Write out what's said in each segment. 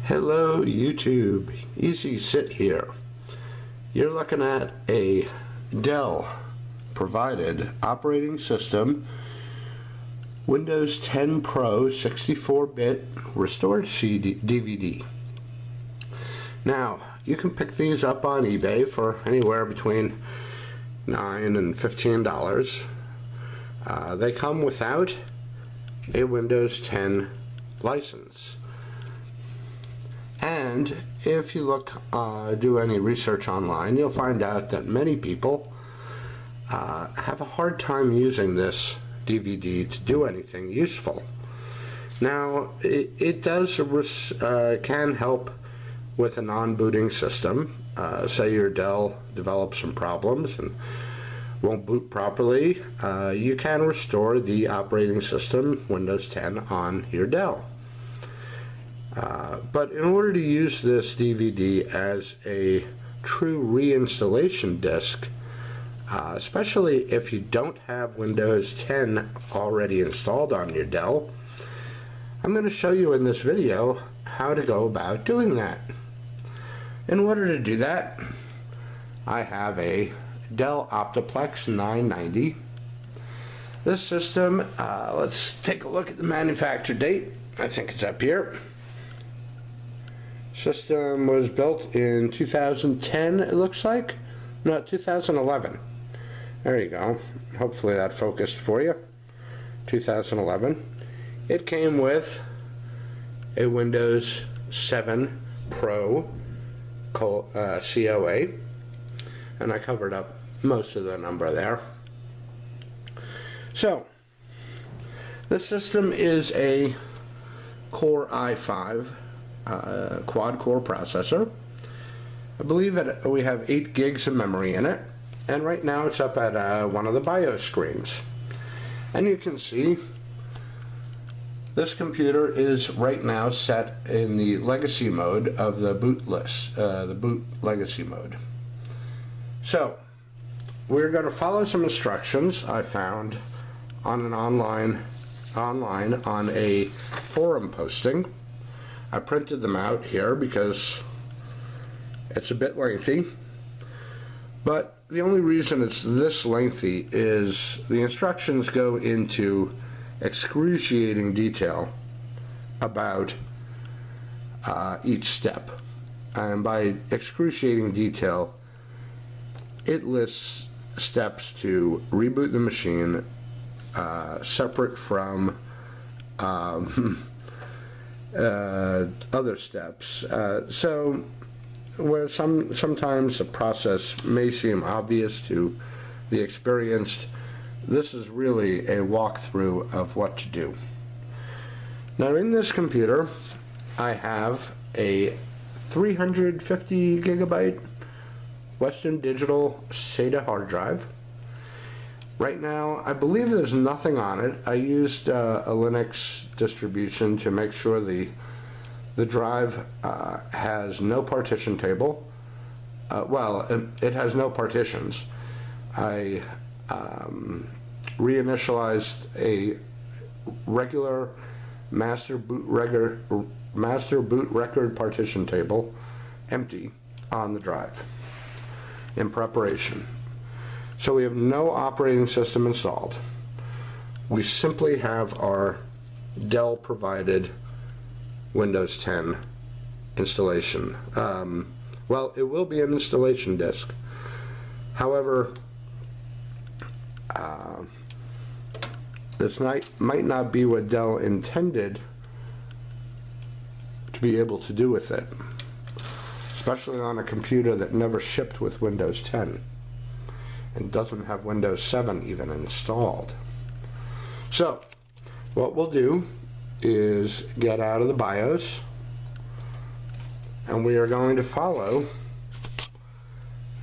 Hello YouTube, Easy Sit here. You're looking at a Dell provided operating system, Windows 10 Pro 64-bit restored DVD. Now, you can pick these up on eBay for anywhere between $9 and $15. They come without a Windows 10 license. And if you do any research online, you'll find out that many people have a hard time using this DVD to do anything useful. Now, it can help with a non-booting system. Say your Dell develops some problems and won't boot properly, you can restore the operating system, Windows 10, on your Dell. But in order to use this DVD as a true reinstallation disk, especially if you don't have Windows 10 already installed on your Dell, I'm going to show you in this video how to go about doing that. In order to do that, I have a Dell Optiplex 990. This system, let's take a look at the manufacture date. I think it's up here. System was built in 2010, it looks like. No, 2011. There you go. Hopefully that focused for you. 2011. It came with a Windows 7 Pro COA, and I covered up most of the number there. So, this system is a Core i5 quad-core processor. I believe that we have 8 gigs of memory in it, and right now it's up at one of the BIOS screens. And you can see this computer is right now set in the legacy mode of the boot list, the boot legacy mode. So we're going to follow some instructions I found on an online on a forum posting. I printed them out here because it's a bit lengthy, but the only reason it's this lengthy is the instructions go into excruciating detail about each step, and by excruciating detail, it lists steps to reboot the machine separate from other steps. So where sometimes the process may seem obvious to the experienced, this is really a walkthrough of what to do. Now, in this computer I have a 350 gigabyte Western Digital SATA hard drive. Right now, I believe there's nothing on it. I used a Linux distribution to make sure the drive has no partition table. It has no partitions. I reinitialized a regular master boot record partition table, empty, on the drive in preparation. So we have no operating system installed. We simply have our Dell provided Windows 10 installation. Well, it will be an installation disk. However, this might not be what Dell intended to be able to do with it, especially on a computer that never shipped with Windows 10 and doesn't have Windows 7 even installed. So what we'll do is get out of the BIOS, and we are going to follow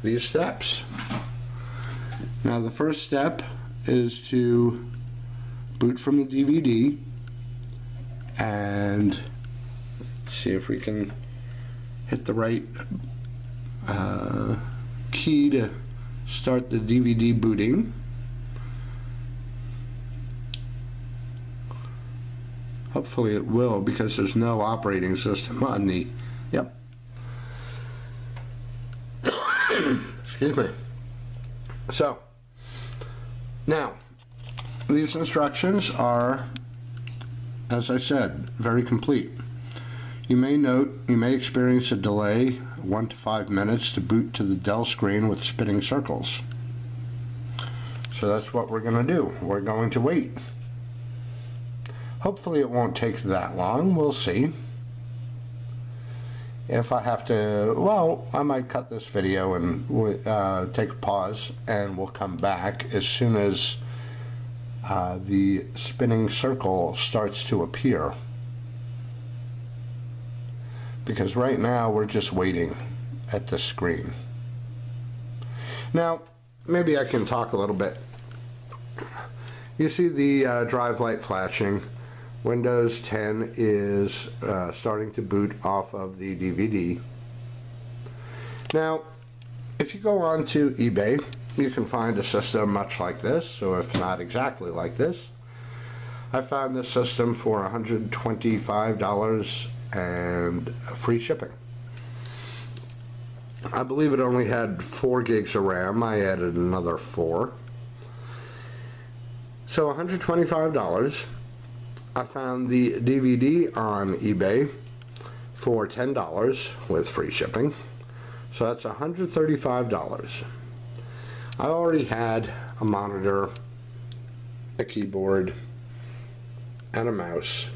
these steps. Now, the first step is to boot from the DVD and see if we can hit the right key to start the DVD booting. Hopefully it will, because there's no operating system on the, yep. Excuse me. So, now, these instructions are, as I said, very complete. You may note, you may experience a delay, 1 to 5 minutes to boot to the Dell screen with spinning circles. So that's what we're going to do. We're going to wait. Hopefully it won't take that long. We'll see. If I have to, well, I might cut this video and take a pause, and we'll come back as soon as the spinning circle starts to appear. Because right now we're just waiting at the screen. Now, maybe I can talk a little bit. You see the drive light flashing. Windows 10 is starting to boot off of the DVD. Now, if you go on to eBay, you can find a system much like this, or if not exactly like this. I found this system for $125 and free shipping. I believe it only had 4 gigs of RAM. I added another 4. So $125. I found the DVD on eBay for $10 with free shipping. So that's $135. I already had a monitor, a keyboard, and a mouse.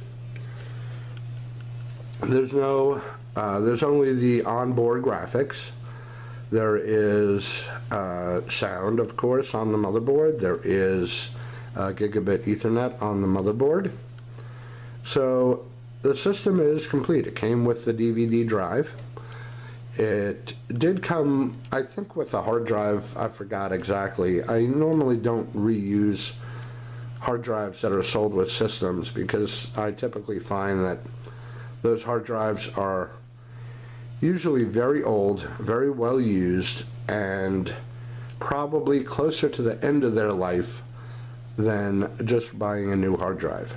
There's only the onboard graphics. There is sound, of course, on the motherboard. There is gigabit Ethernet on the motherboard. So the system is complete. It came with the DVD drive. It did come, I think, with a hard drive. I forgot exactly. I normally don't reuse hard drives that are sold with systems, because I typically find that those hard drives are usually very old, very well used, and probably closer to the end of their life than just buying a new hard drive.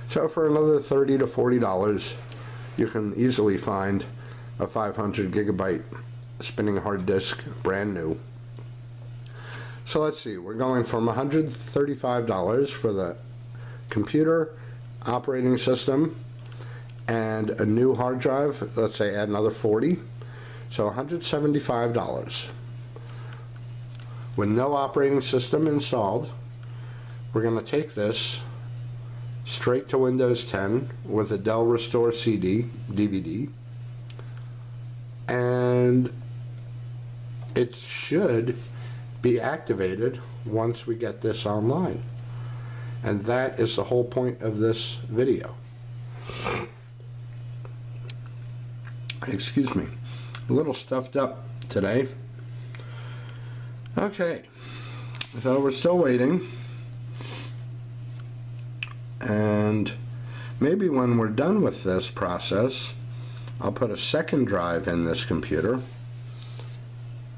So for another $30 to $40, you can easily find a 500 gigabyte spinning hard disk, brand new. So let's see, we're going from $135 for the computer, operating system, and a new hard drive. Let's say add another 40, so $175. With no operating system installed, we're going to take this straight to Windows 10 with a Dell Restore CD, DVD, and it should be activated once we get this online. And that is the whole point of this video. Excuse me, a little stuffed up today. Okay, so we're still waiting, and maybe when we're done with this process, I'll put a second drive in this computer,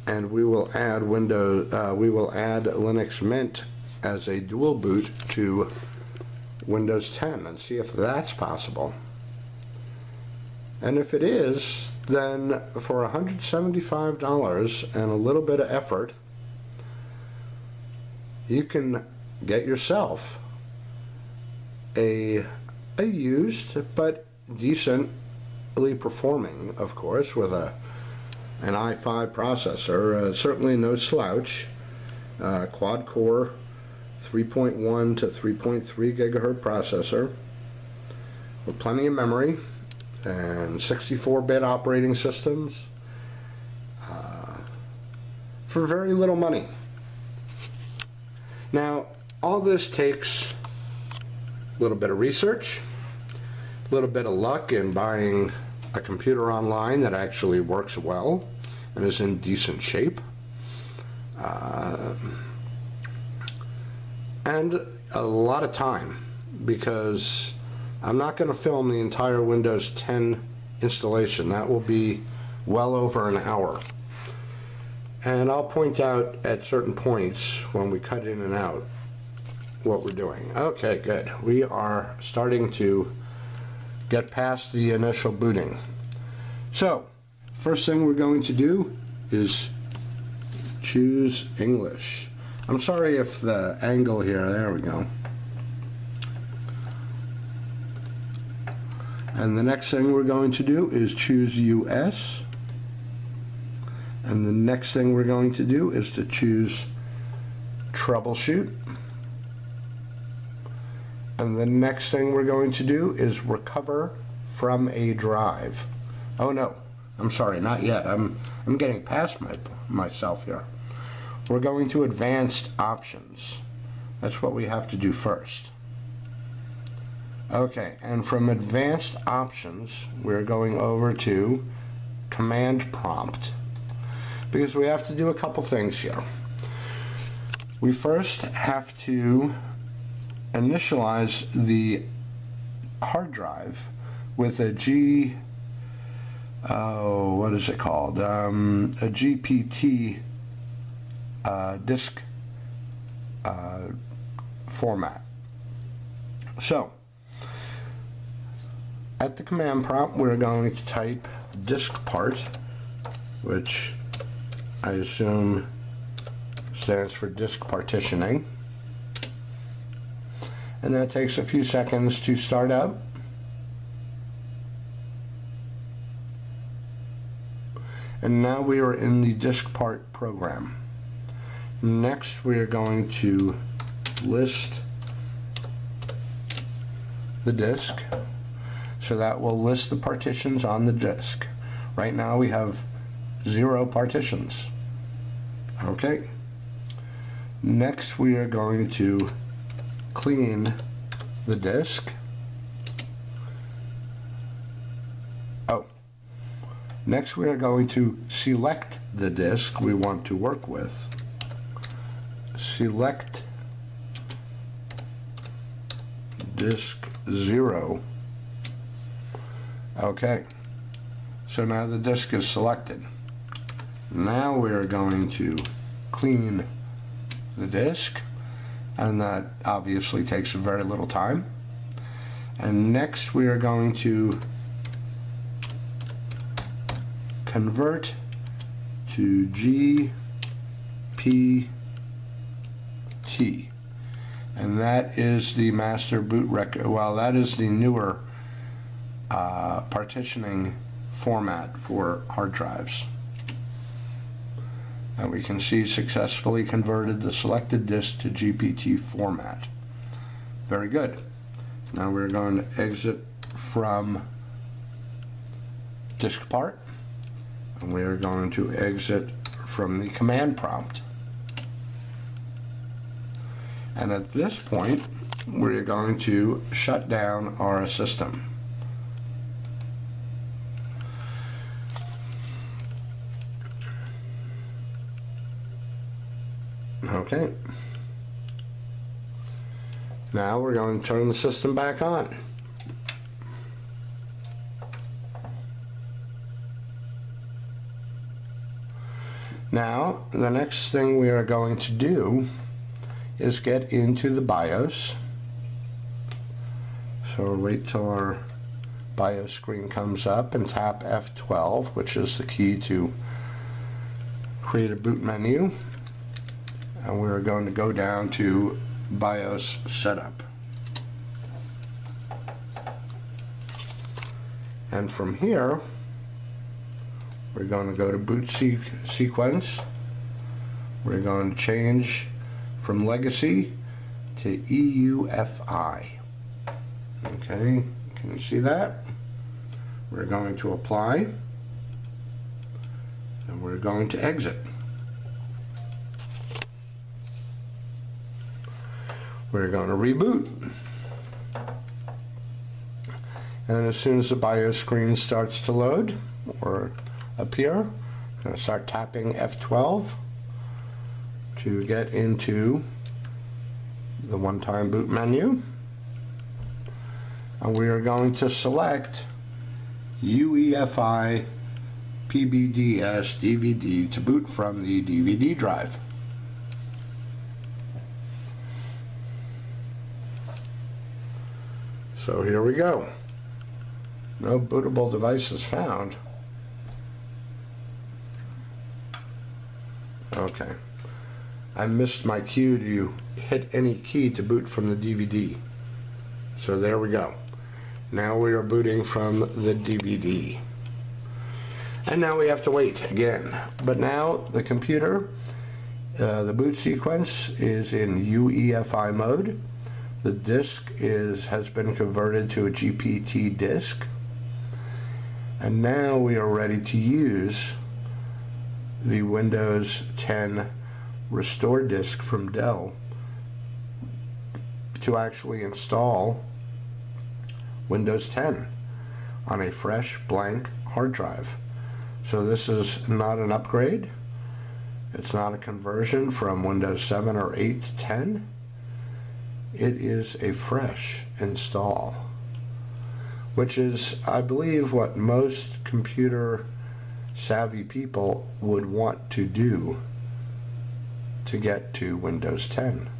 and we will add Linux Mint as a dual boot to Windows 10 and see if that's possible. And if it is, then for $175 and a little bit of effort, you can get yourself a used but decently performing, of course, with an i5 processor, certainly no slouch, quad core 3.1 to 3.3 gigahertz processor with plenty of memory and 64-bit operating systems for very little money. Now, all this takes a little bit of research, a little bit of luck in buying a computer online that actually works well and is in decent shape, and a lot of time, because I'm not going to film the entire Windows 10 installation. That will be well over an hour. And I'll point out at certain points when we cut in and out what we're doing. Okay, good. We are starting to get past the initial booting. So, first thing we're going to do is choose English. I'm sorry if the angle here, there we go. And the next thing we're going to do is choose US. And the next thing we're going to do is to choose Troubleshoot. And the next thing we're going to do is Recover from a drive. Oh no, I'm sorry, not yet. I'm getting past myself here. We're going to Advanced Options. That's what we have to do first. Okay, and from Advanced Options, we're going over to Command Prompt, because we have to do a couple things here. We first have to initialize the hard drive with a what is it called? A GPT disk format. So, at the command prompt, we're going to type disk part, which I assume stands for disk partitioning. And that takes a few seconds to start up. And now we are in the disk part program. Next, we are going to list the disk. So that will list the partitions on the disk. Right now we have 0 partitions. Okay. Next we are going to clean the disk. Oh. Next we are going to select the disk we want to work with. Select disk 0. Okay, so now the disk is selected. Now we are going to clean the disk, and that obviously takes very little time. And next we are going to convert to GPT, and that is the master boot record. Well, that is the newer partitioning format for hard drives. And we can see successfully converted the selected disk to GPT format. Very good. Now we're going to exit from disk part, and we are going to exit from the command prompt. And at this point, we're going to shut down our system. Okay. Now we're going to turn the system back on. Now, the next thing we are going to do is get into the BIOS. So we'll wait till our BIOS screen comes up and tap F12, which is the key to create a boot menu. And we're going to go down to BIOS setup. And from here, we're going to go to boot sequence. We're going to change from legacy to EUFI. Okay, can you see that? We're going to apply, and we're going to exit. We're going to reboot. And as soon as the BIOS screen starts to load or appear, I'm going to start tapping F12 to get into the one-time boot menu. And we are going to select UEFI PBDS DVD to boot from the DVD drive. So here we go. No bootable devices found. Okay. I missed my cue to hit any key to boot from the DVD. So there we go. Now we are booting from the DVD. And now we have to wait again. But now the computer, the boot sequence is in UEFI mode. The disk has been converted to a GPT disk. And now we are ready to use the Windows 10 Restore disk from Dell to actually install Windows 10 on a fresh blank hard drive. So this is not an upgrade. It's not a conversion from Windows 7 or 8 to 10. It is a fresh install, which is, I believe, what most computer savvy people would want to do to get to Windows 10,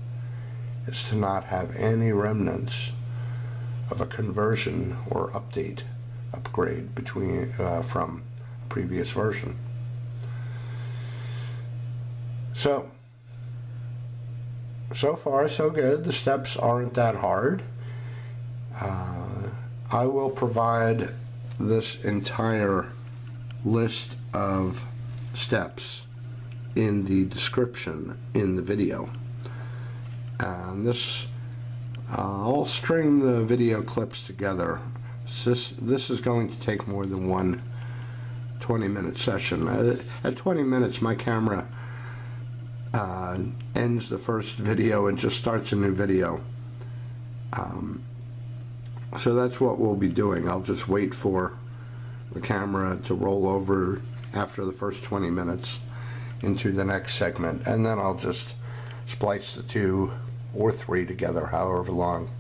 is to not have any remnants of a conversion or upgrade from a previous version. So far so good. The steps aren't that hard. I will provide this entire list of steps in the description in the video. And I'll string the video clips together. This is going to take more than one 20-minute session. At 20 minutes, my camera ends the first video and just starts a new video. So that's what we'll be doing. I'll just wait for the camera to roll over after the first 20 minutes into the next segment, and then I'll just splice the 2 or 3 together, however long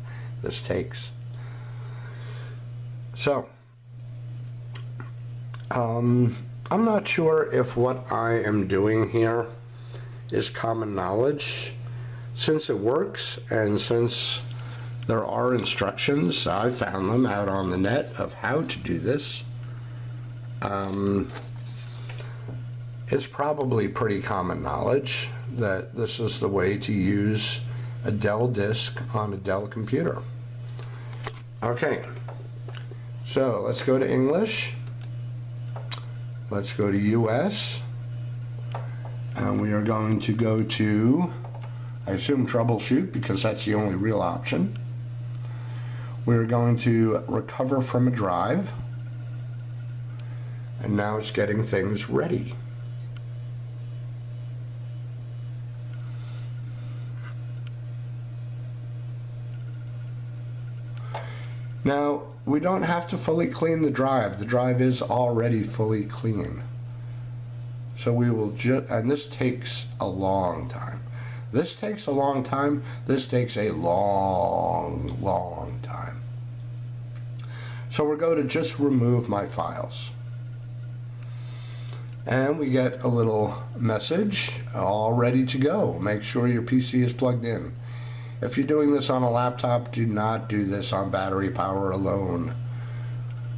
this takes. So I'm not sure if what I am doing here is common knowledge. Since it works, and since there are instructions, I found them out on the net of how to do this, it's probably pretty common knowledge that this is the way to use a Dell disk on a Dell computer. Okay, so let's go to English. Let's go to US. And we are going to go to, I assume, troubleshoot, because that's the only real option. We're going to recover from a drive. And now it's getting things ready. Now, we don't have to fully clean the drive. The drive is already fully clean. So we will and this takes a long time. This takes a long time. This takes a long, long time. So we're going to just remove my files. And we get a little message, all ready to go. Make sure your PC is plugged in. If you're doing this on a laptop, do not do this on battery power alone.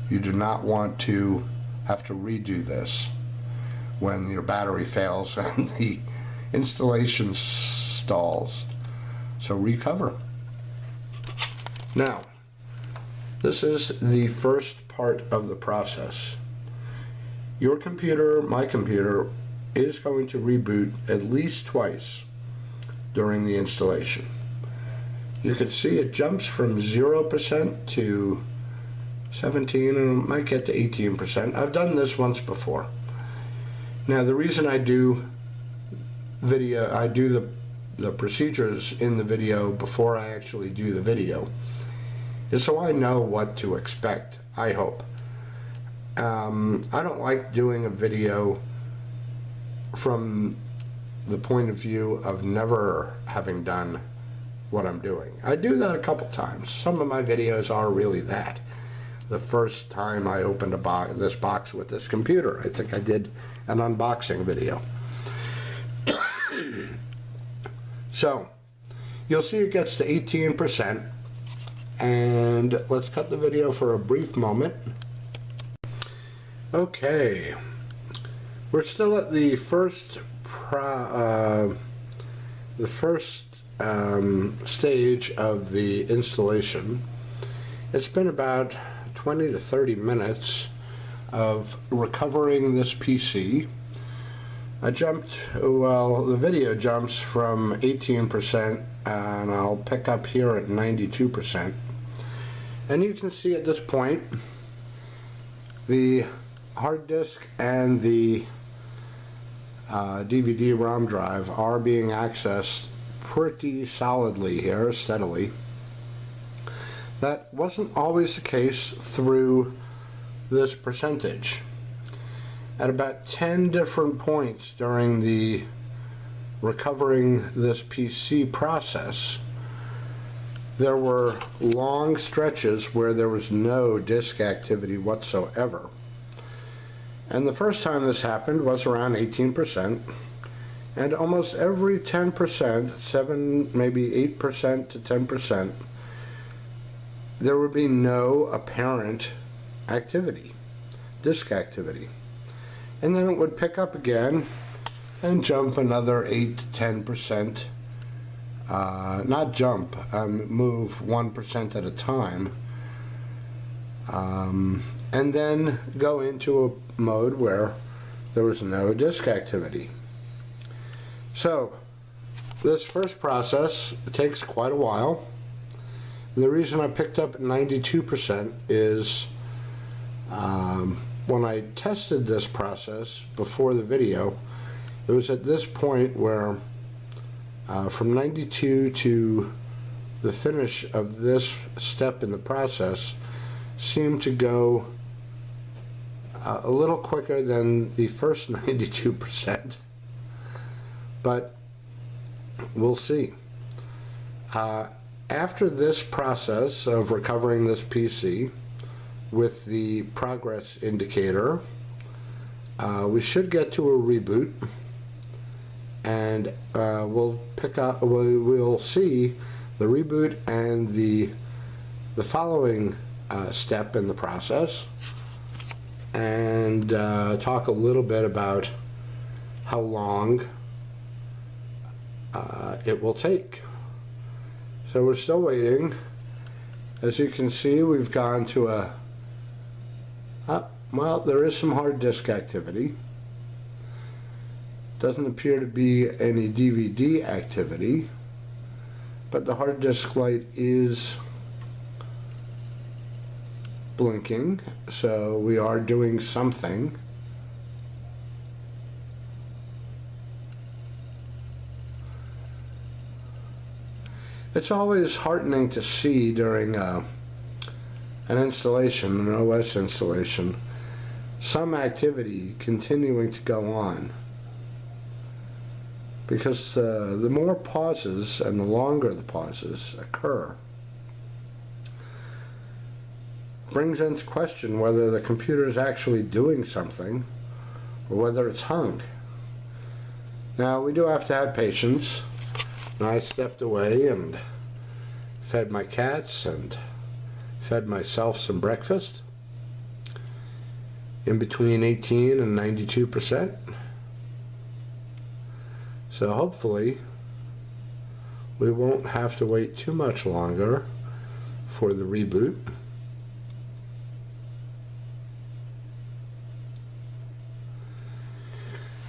You do not want to have to redo this when your battery fails and the installation stalls. So recover. Now, this is the first part of the process. Your computer, my computer, is going to reboot at least twice during the installation. You can see it jumps from 0% to 17 and it might get to 18%. I've done this once before. Now the reason I do the procedures in the video before I actually do the video is so I know what to expect, I hope. I don't like doing a video from the point of view of never having done what I'm doing. I do that a couple times. Some of my videos are really that. The first time I opened this box with this computer, I think I did an unboxing video. So, you'll see it gets to 18%, And let's cut the video for a brief moment. Okay, we're still at the first stage of the installation. It's been about 20 to 30 minutes of recovering this PC. The video jumps from 18% and I'll pick up here at 92%. And you can see at this point the hard disk and the DVD-ROM drive are being accessed pretty solidly here, steadily. That wasn't always the case through this percentage. At about 10 different points during the recovering this PC process, there were long stretches where there was no disk activity whatsoever. And the first time this happened was around 18%, and almost every 10%, 7, maybe 8% to 10%, there would be no apparent activity, disk activity. And then it would pick up again and jump another 8 to 10%, not jump, move 1% at a time, and then go into a mode where there was no disk activity. So this first process takes quite a while. And the reason I picked up at 92% is when I tested this process before the video, it was at this point where from 92 to the finish of this step in the process seemed to go a little quicker than the first 92%, but we'll see. After this process of recovering this PC with the progress indicator, we should get to a reboot, and we'll see the reboot and the following step in the process, and talk a little bit about how long it will take. So we're still waiting. As you can see, we've gone to well, there is some hard disk activity. Doesn't appear to be any DVD activity, but the hard disk light is blinking, so we are doing something. It's always heartening to see during an installation, an OS installation, some activity continuing to go on. Because the more pauses and the longer the pauses occur, brings into question whether the computer is actually doing something or whether it's hung. Now, we do have to have patience. And I stepped away and fed my cats and fed myself some breakfast in between 18 and 92%. So hopefully we won't have to wait too much longer for the reboot.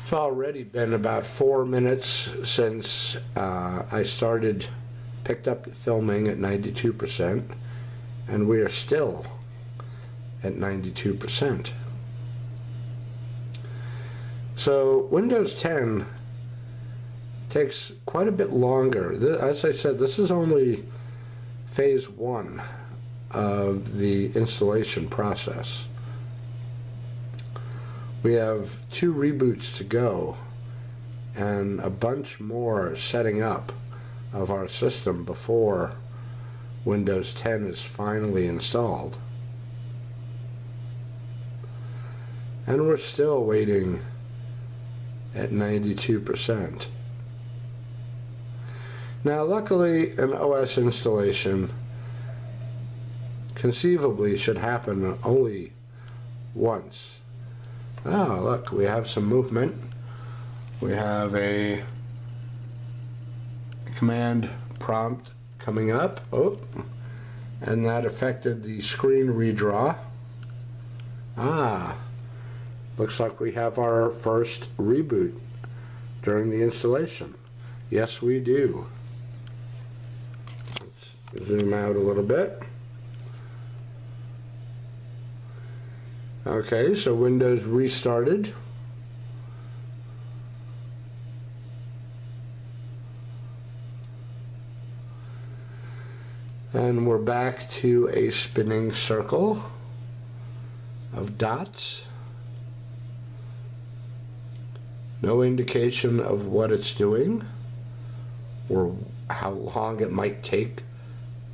It's already been about 4 minutes since I picked up filming at 92%, and we are still at 92%. So Windows 10 takes quite a bit longer. As I said, this is only phase 1 of the installation process. We have 2 reboots to go and a bunch more setting up of our system before Windows 10 is finally installed. And we're still waiting at 92%. Now, luckily, an OS installation conceivably should happen only once. Oh, look, we have some movement. We have a command prompt coming up. Oh, and that affected the screen redraw. Ah, looks like we have our first reboot during the installation. Yes, we do. Let's zoom out a little bit. Okay, so Windows restarted. And we're back to a spinning circle of dots. No indication of what it's doing or how long it might take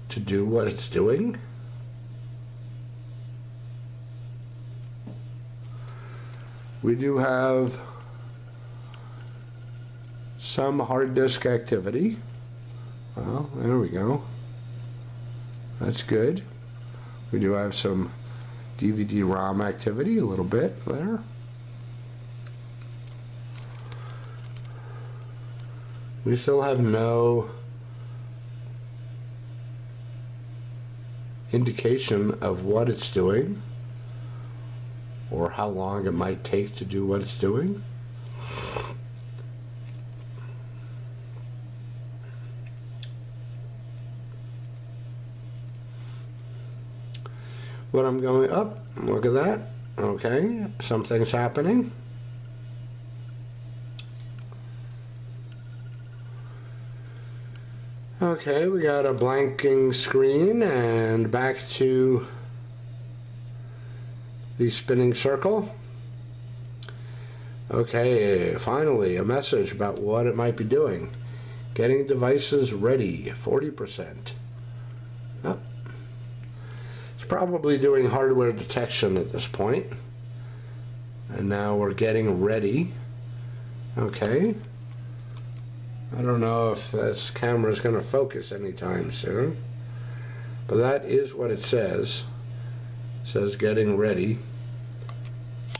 to do what it's doing. We do have some hard disk activity. Well, there we go. That's good. We do have some DVD-ROM activity, a little bit there. We still have no indication of what it's doing or how long it might take to do what it's doing. When I'm going up, look at that. Okay, something's happening. Okay, we got a blanking screen and back to the spinning circle. Okay, finally a message about what it might be doing. Getting devices ready, 40%. Oh. It's probably doing hardware detection at this point. And now we're getting ready. Okay. I don't know if this camera is going to focus anytime soon, but that is what it says. It says getting ready.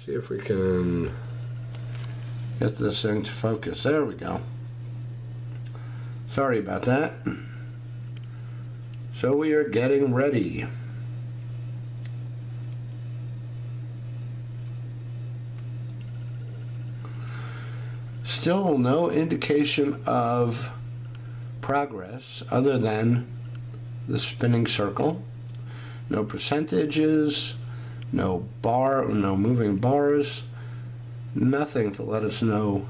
See if we can get this thing to focus. There we go. Sorry about that. So we are getting ready. Still no indication of progress other than the spinning circle. No percentages, no moving bars, nothing to let us know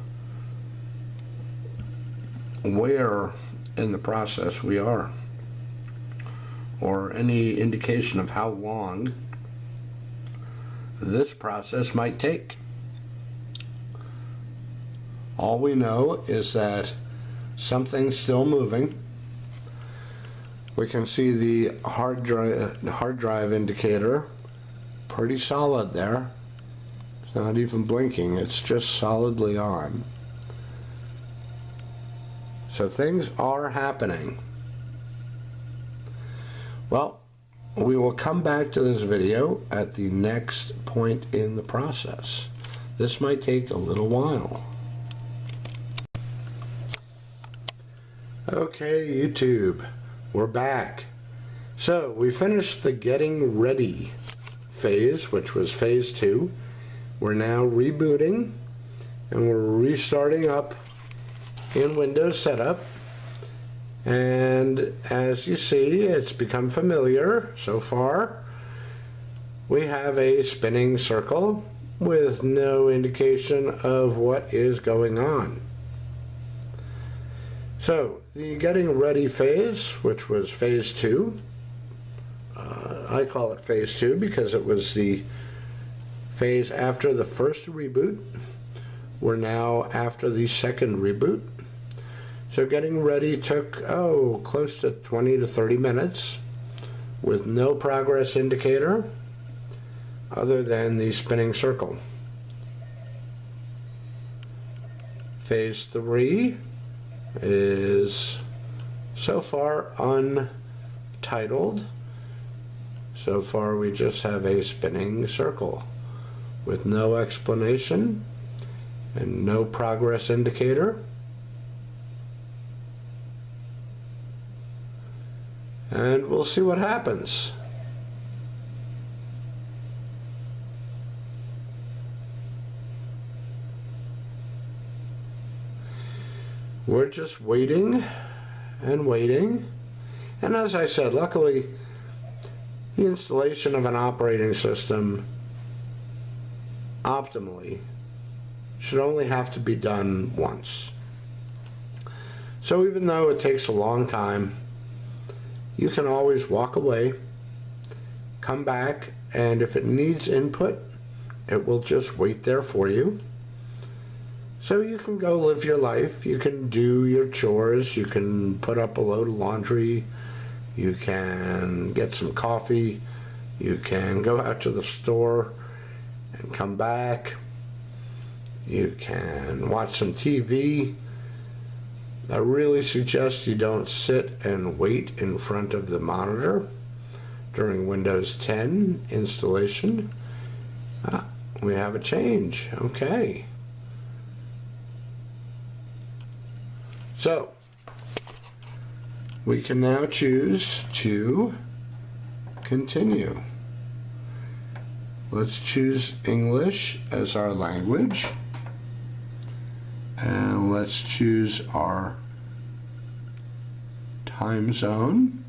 where in the process we are, or any indication of how long this process might take. All we know is that something's still moving. We can see the hard drive indicator, pretty solid there. It's not even blinking, it's just solidly on. So things are happening. Well, we will come back to this video at the next point in the process. This might take a little while. Okay, YouTube, we're back. So we finished the getting ready phase, which was phase 2. We're now rebooting and we're restarting up in Windows Setup. And as you see, it's become familiar so far. We have a spinning circle with no indication of what is going on. So the getting ready phase, which was phase 2, I call it phase 2 because it was the phase after the first reboot. We're now after the second reboot. So getting ready took, close to 20 to 30 minutes with no progress indicator other than the spinning circle. Phase 3 is so far untitled, So far we just have a spinning circle with no explanation and no progress indicator. And we'll see what happens. We're just waiting and waiting. And as I said, luckily, the installation of an operating system optimally should only have to be done once. So even though it takes a long time, you can always walk away, come back, and if it needs input, it will just wait there for you. So you can go live your life, you can do your chores, you can put up a load of laundry, you can get some coffee, you can go out to the store and come back, you can watch some TV. I really suggest you don't sit and wait in front of the monitor during Windows 10 installation. We have a change. Okay. So, we can now choose to continue. Let's choose English as our language. And let's choose our time zone.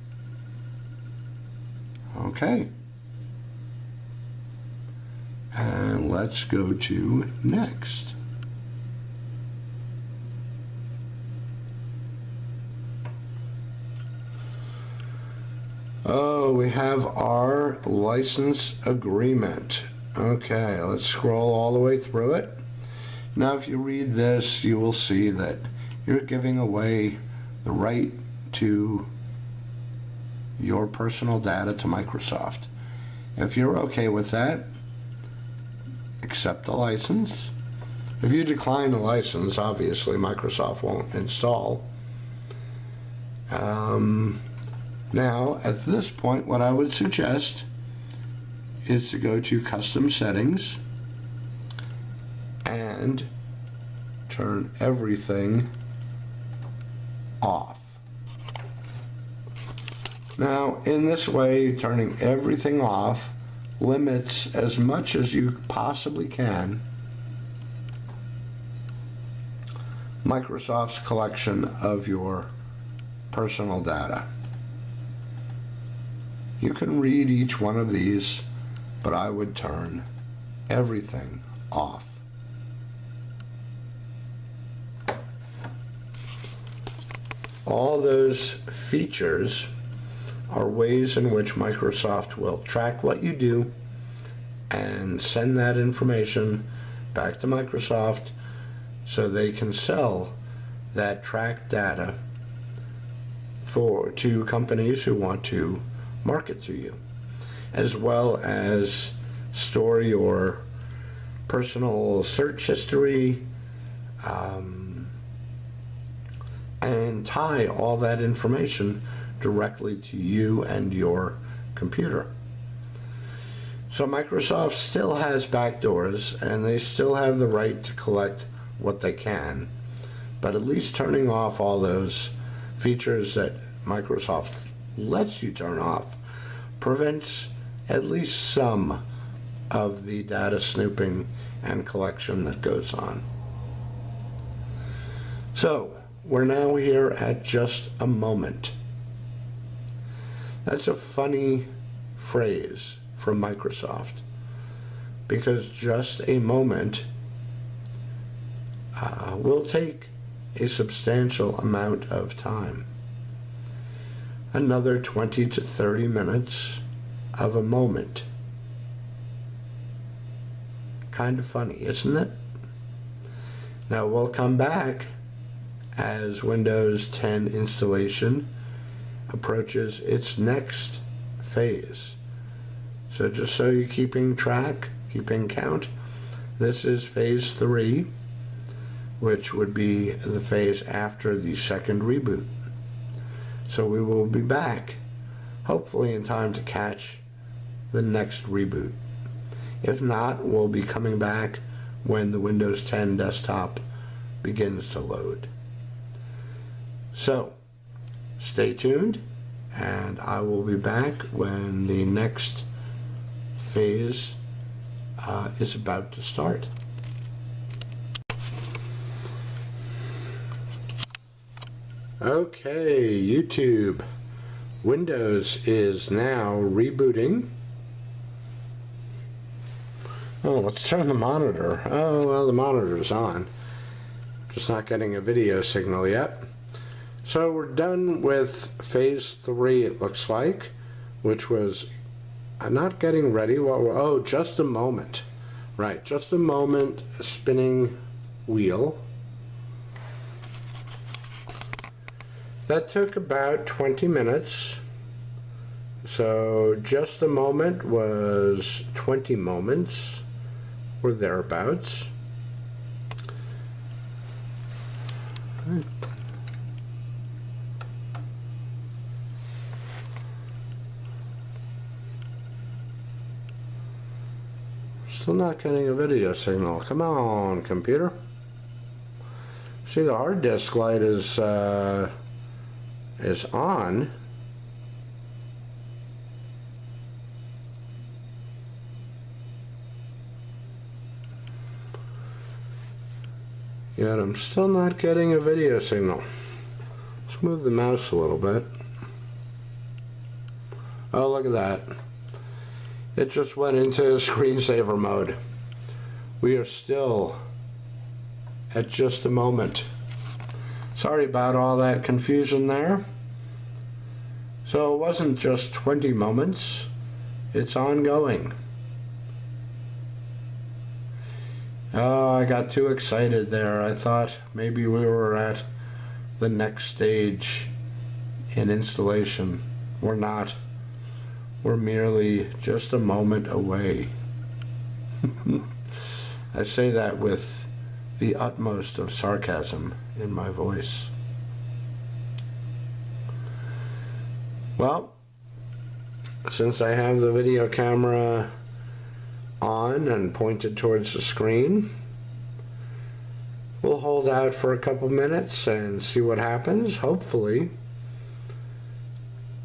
Okay. And let's go to next. Oh, we have our license agreement. Okay, let's scroll all the way through it. Now, if you read this, you will see that you're giving away the right to your personal data to Microsoft. If you're okay with that, accept the license. If you decline the license, obviously Microsoft won't install. Now, at this point, what I would suggest is to go to Custom Settings and turn everything off. Now, in this way, turning everything off limits as much as you possibly can Microsoft's collection of your personal data. You can read each one of these, but I would turn everything off. All those features are ways in which Microsoft will track what you do and send that information back to Microsoft so they can sell that tracked data to companies who want to market to you, as well as store your personal search history, and tie all that information directly to you and your computer. So Microsoft still has backdoors, and they still have the right to collect what they can, but at least turning off all those features that Microsoft lets you turn off prevents at least some of the data snooping and collection that goes on. So we're now here at just a moment. That's a funny phrase from Microsoft, because just a moment will take a substantial amount of time. Another 20 to 30 minutes of a moment. Kind of funny, isn't it? Now we'll come back as Windows 10 installation approaches its next phase. So just so you're keeping track, keeping count, this is phase 3, which would be the phase after the second reboot. So we will be back, hopefully in time to catch the next reboot. If not, we'll be coming back when the Windows 10 desktop begins to load. So, stay tuned, and I will be back when the next phase is about to start. Okay, YouTube. Windows is now rebooting. Oh, let's turn the monitor. Oh, well, the monitor's on. Just not getting a video signal yet. So we're done with phase 3, it looks like, which was not getting ready. Oh, just a moment. Right, just a moment, spinning wheel. That took about 20 minutes. So just a moment was 20 moments, or thereabouts. Still not getting a video signal. Come on, computer. See, the hard disk light is on. Yet I'm still not getting a video signal. Let's move the mouse a little bit. Oh, look at that. It just went into screensaver mode. We are still at just a moment. Sorry about all that confusion there. So it wasn't just 20 moments, it's ongoing. Oh, I got too excited there. I thought maybe we were at the next stage in installation. We're not. We're merely just a moment away. I say that with the utmost of sarcasm in my voice. Well, since I have the video camera on and pointed towards the screen, we'll hold out for a couple minutes and see what happens. Hopefully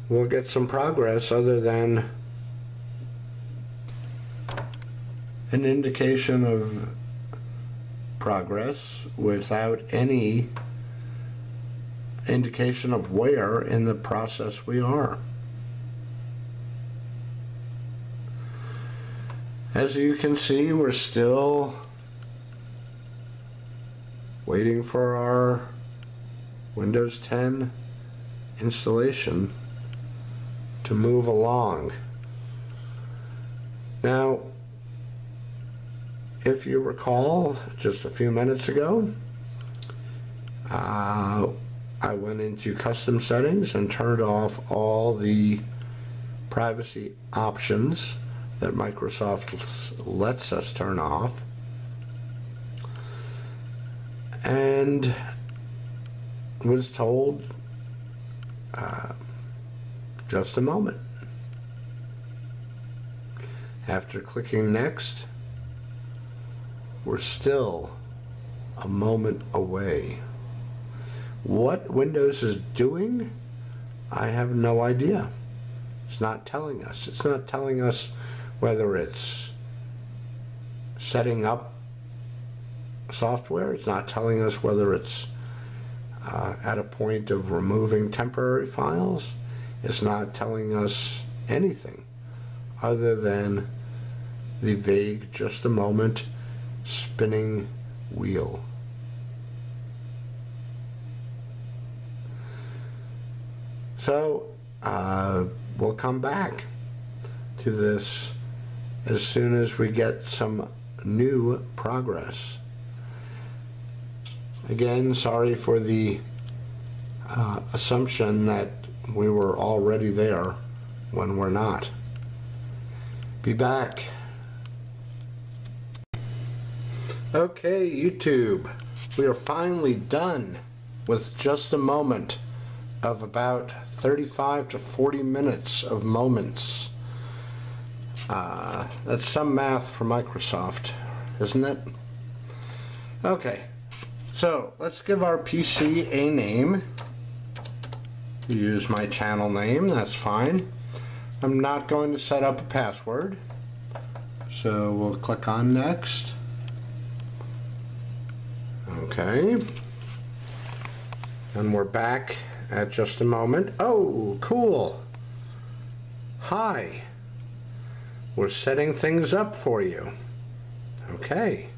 we'll get some progress other than an indication of progress without any indication of where in the process we are. As you can see, we're still waiting for our Windows 10 installation to move along. Now, if you recall, just a few minutes ago, I went into custom settings and turned off all the privacy options that Microsoft lets us turn off, and was told just a moment. After clicking next, we're still a moment away. What Windows is doing, I have no idea. It's not telling us. It's not telling us whether it's setting up software. It's not telling us whether it's at a point of removing temporary files. It's not telling us anything other than the vague, just a moment, spinning wheel. So we'll come back to this as soon as we get some new progress. Again, sorry for the assumption that we were already there when we're not. Be back. Okay, YouTube, we are finally done with just a moment of about 35 to 40 minutes of moments. That's some math for Microsoft, isn't it? Okay, so let's give our PC a name. Use my channel name, that's fine. I'm not going to set up a password, so we'll click on next. Okay, and we're back at just a moment. Oh, cool. Hi, we're setting things up for you. Okay,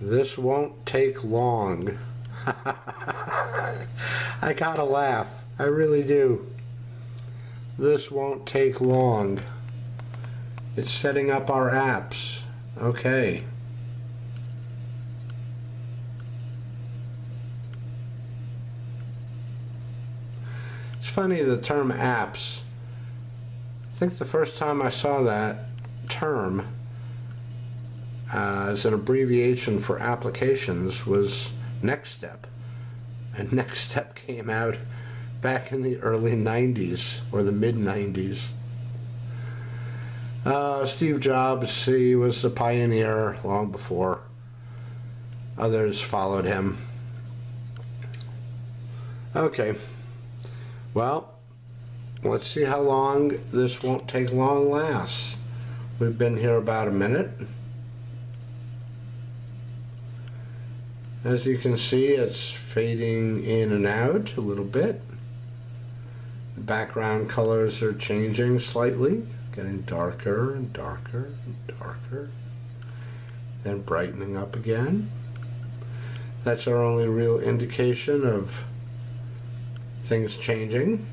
this won't take long. I gotta laugh, I really do. This won't take long. It's setting up our apps. Okay. It's funny, the term apps. I think the first time I saw that term as an abbreviation for applications was Next Step. And Next Step came out back in the early 90s or the mid 90s. Steve Jobs, he was the pioneer long before others followed him. Okay, well, let's see how long this won't take long lasts. We've been here about a minute. As you can see, it's fading in and out a little bit. The background colors are changing slightly, getting darker and darker and darker, then brightening up again. That's our only real indication of things changing.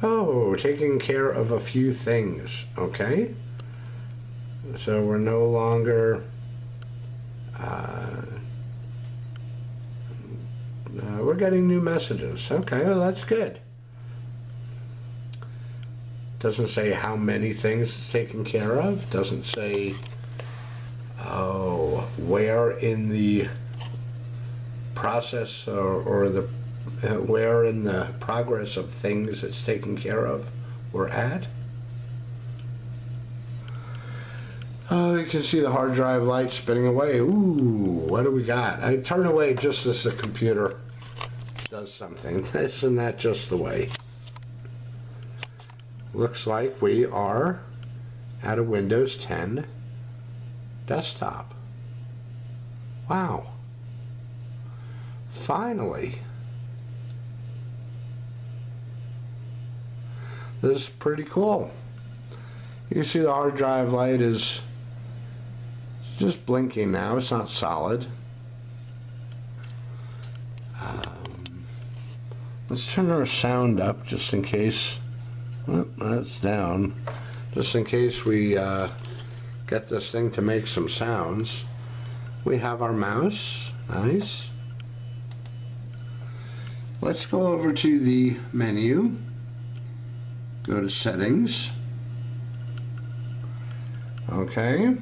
Oh, taking care of a few things, okay? So we're no longer we're getting new messages. Okay, well, that's good. Doesn't say how many things it's taken care of. Doesn't say, oh, where in the process or the where in the progress of things it's taken care of we're at. Oh, you can see the hard drive light spinning away. Ooh, what do we got? I turn away just as the computer does something. Isn't that just the way? Looks like we are at a Windows 10 desktop. Wow. Finally. This is pretty cool. You can see the hard drive light is just blinking now. It's not solid. Let's turn our sound up just in case. Oh, that's down. Just in case we get this thing to make some sounds. We have our mouse. Nice. Let's go over to the menu. Go to Settings. Okay.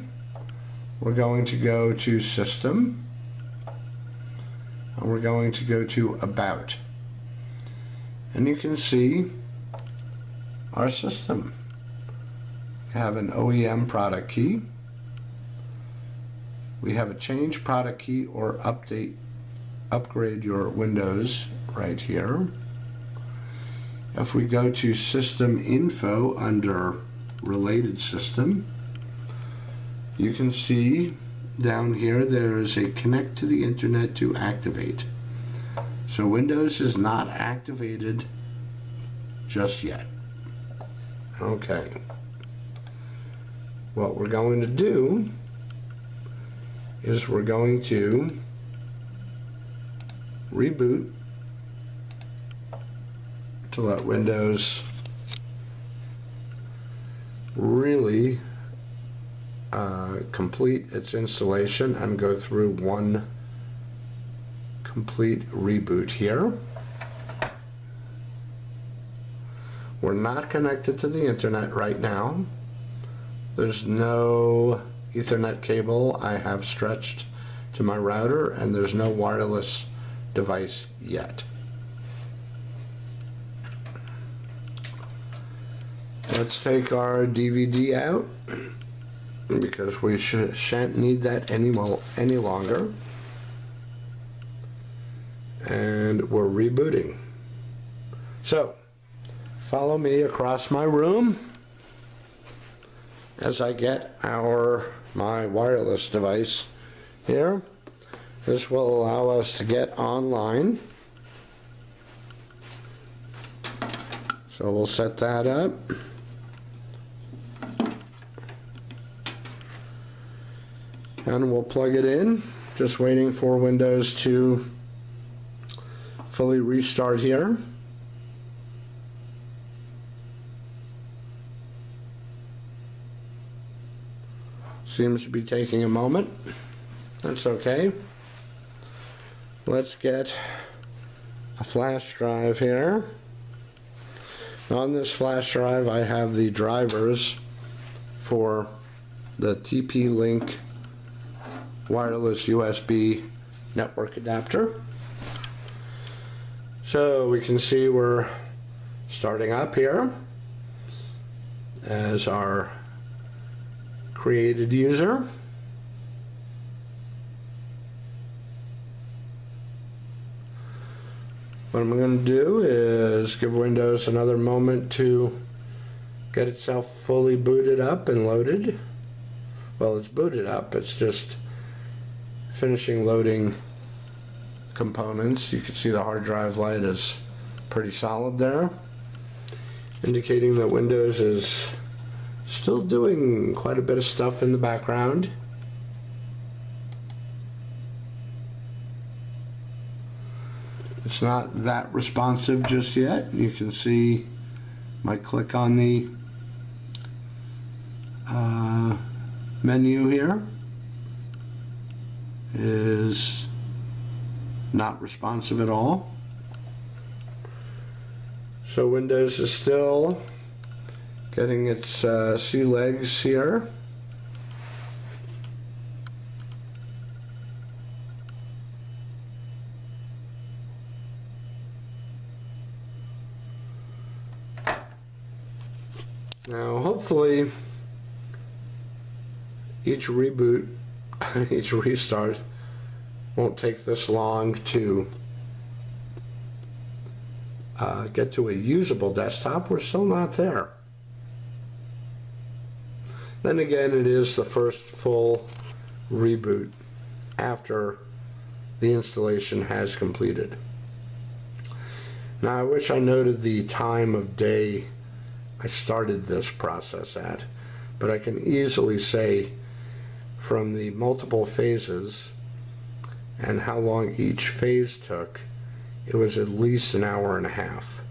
We're going to go to System. And we're going to go to About. And you can see our system. We have an OEM product key. We have a change product key or upgrade your Windows right here. If we go to System Info under Related System, you can see down here there is a Connect to the Internet to activate. So Windows is not activated just yet. Okay. What we're going to do is we're going to reboot to let Windows really complete its installation and go through one complete reboot here. We're not connected to the internet right now. There's no Ethernet cable I have stretched to my router, and there's no wireless device yet. let's take our DVD out because we shan't need that any longer. And we're rebooting. So, follow me across my room as I get my wireless device here. This will allow us to get online. So we'll set that up. And we'll plug it in. Just waiting for Windows to fully restart here. Seems to be taking a moment. That's okay. Let's get a flash drive here. On this flash drive I have the drivers for the TP-Link wireless USB network adapter. So we can see we're starting up here as our created user. What I'm going to do is give Windows another moment to get itself fully booted up and loaded. Well, it's booted up, it's just finishing loading components. You can see the hard drive light is pretty solid there, indicating that Windows is still doing quite a bit of stuff in the background. It's not that responsive just yet. You can see my click on the menu here is not responsive at all. So Windows is still getting its sea legs here. Now hopefully each reboot, each restart won't take this long to get to a usable desktop. We're still not there. Then again, it is the first full reboot after the installation has completed. Now I wish I noted the time of day I started this process at, but I can easily say from the multiple phases and how long each phase took, it was at least an hour and a half.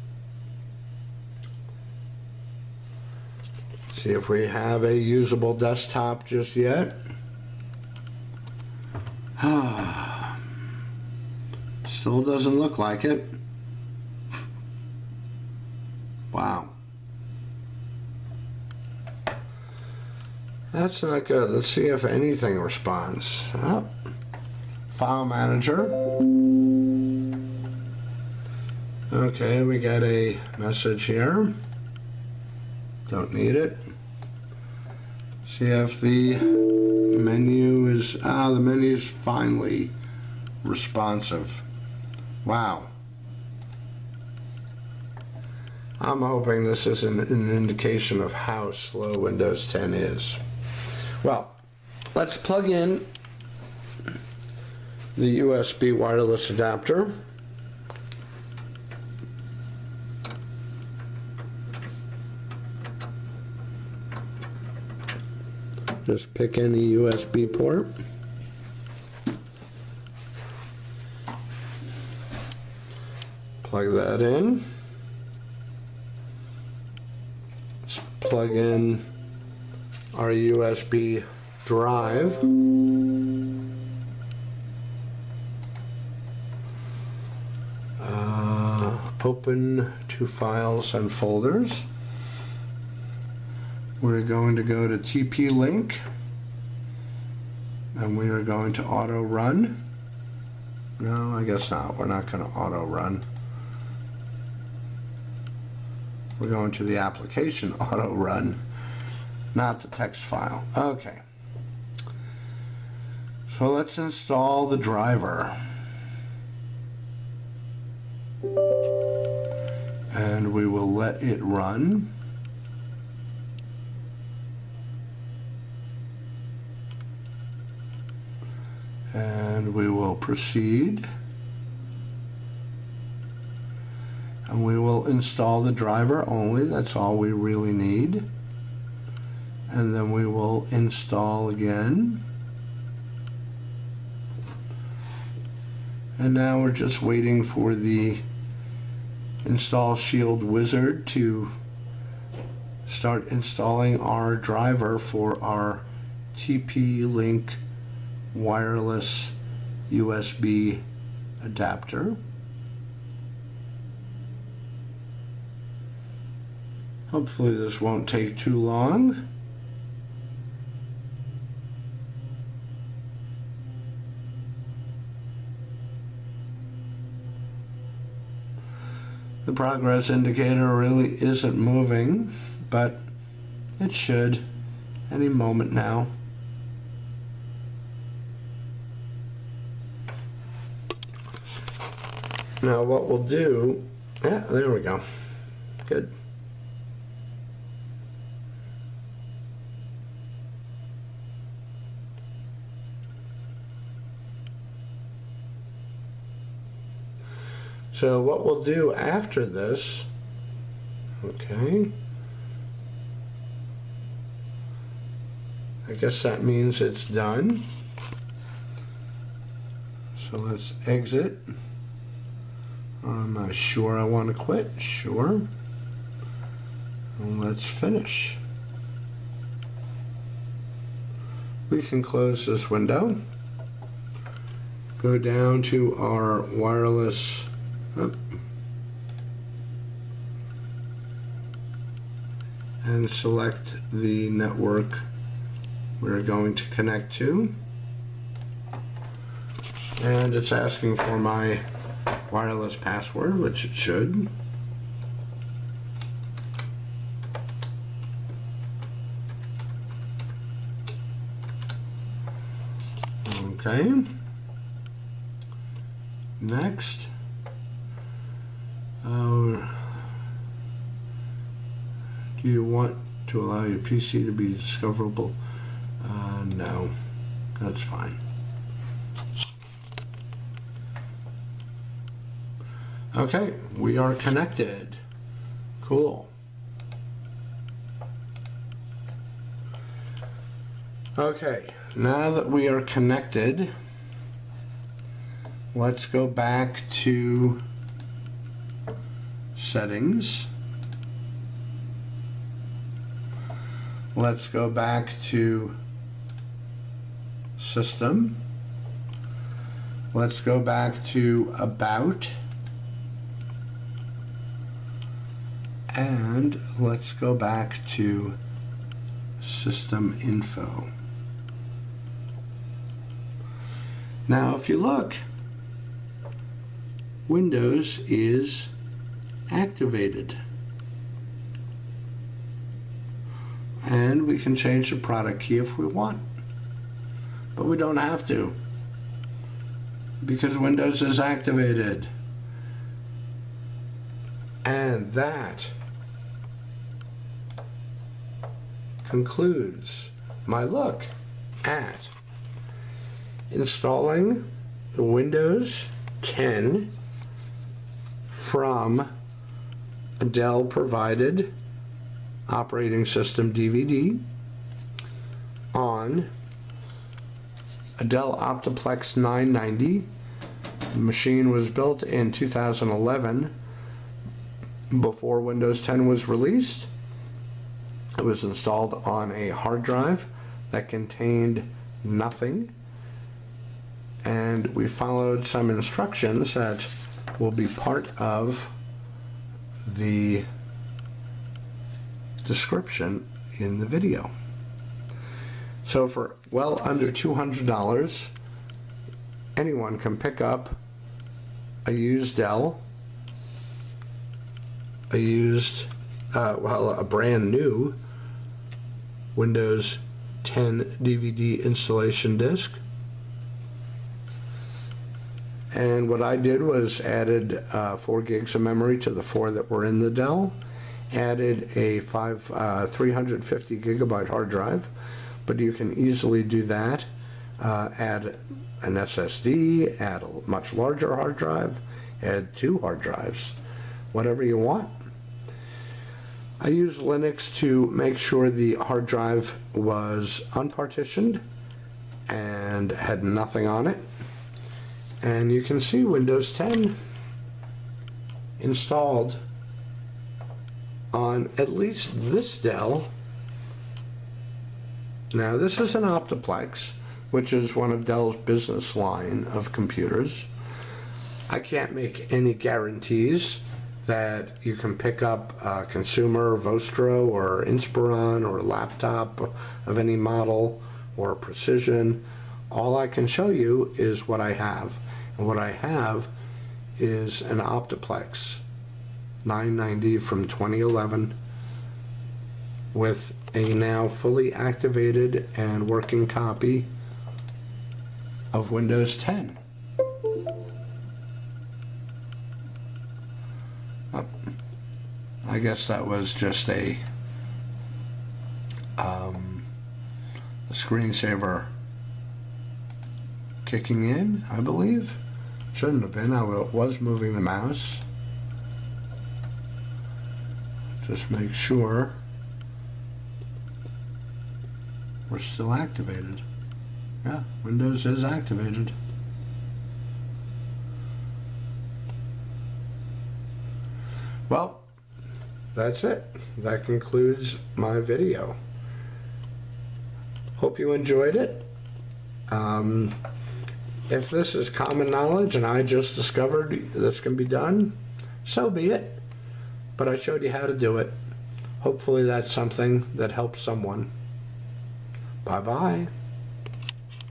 See if we have a usable desktop just yet. Still doesn't look like it. Wow. That's not good. Let's see if anything responds. Oh. File manager. Okay, we got a message here. Don't need it. See if the menu is, the menu's finally responsive. Wow. I'm hoping this is an indication of how slow Windows 10 is. Well, let's plug in the USB wireless adapter. Just pick any USB port. Plug that in. Let's plug in our USB drive. Open to files and folders. We're going to go to TP-Link and we are going to auto run. No, I guess not. We're not going to auto run. We're going to the application auto run, not the text file. Okay. So let's install the driver. And we will let it run. And we will proceed. And we will install the driver only. That's all we really need. And then we will install again. And now we're just waiting for the Install Shield wizard to start installing our driver for our TP-Link wireless USB adapter. Hopefully this won't take too long. The progress indicator really isn't moving, but it should any moment now. Now what we'll do, yeah, there we go. Good. So what we'll do after this, okay, I guess that means it's done. So let's exit. I'm not sure I want to quit. Sure. And let's finish. We can close this window. Go down to our wireless and select the network we're going to connect to. And it's asking for my wireless password, which it should. Okay. Next. Do you want to allow your PC to be discoverable? No, that's fine. Okay, we are connected. Cool. Okay, now that we are connected, let's go back to settings. Let's go back to system. Let's go back to about. And let's go back to system info. Now if you look, Windows is activated. And we can change the product key if we want. But we don't have to, because Windows is activated. And that concludes my look at installing the Windows 10 from a Dell provided operating system DVD on a Dell Optiplex 990. The machine was built in 2011 before Windows 10 was released. It was installed on a hard drive that contained nothing, and we followed some instructions that will be part of the description in the video. So for well under $200, anyone can pick up a used Dell, a used a brand new Windows 10 DVD installation disk. And what I did was added 4 gigs of memory to the 4 that were in the Dell, added a 350 gigabyte hard drive, but you can easily do that. Add an SSD, add a much larger hard drive, add 2 hard drives, whatever you want. I used Linux to make sure the hard drive was unpartitioned and had nothing on it. And you can see Windows 10 installed on at least this Dell. Now this is an Optiplex, which is one of Dell's business line of computers. I can't make any guarantees that you can pick up a consumer Vostro or Inspiron or a laptop of any model or Precision. All I can show you is what I have. And what I have is an Optiplex 990 from 2011 with a now fully activated and working copy of Windows 10. I guess that was just a screensaver kicking in, I believe. Shouldn't have been. I was moving the mouse. Just make sure we're still activated. Yeah, Windows is activated. Well, that's it. That concludes my video. Hope you enjoyed it. If this is common knowledge and I just discovered this can be done, so be it. But I showed you how to do it. Hopefully that's something that helps someone. Bye-bye.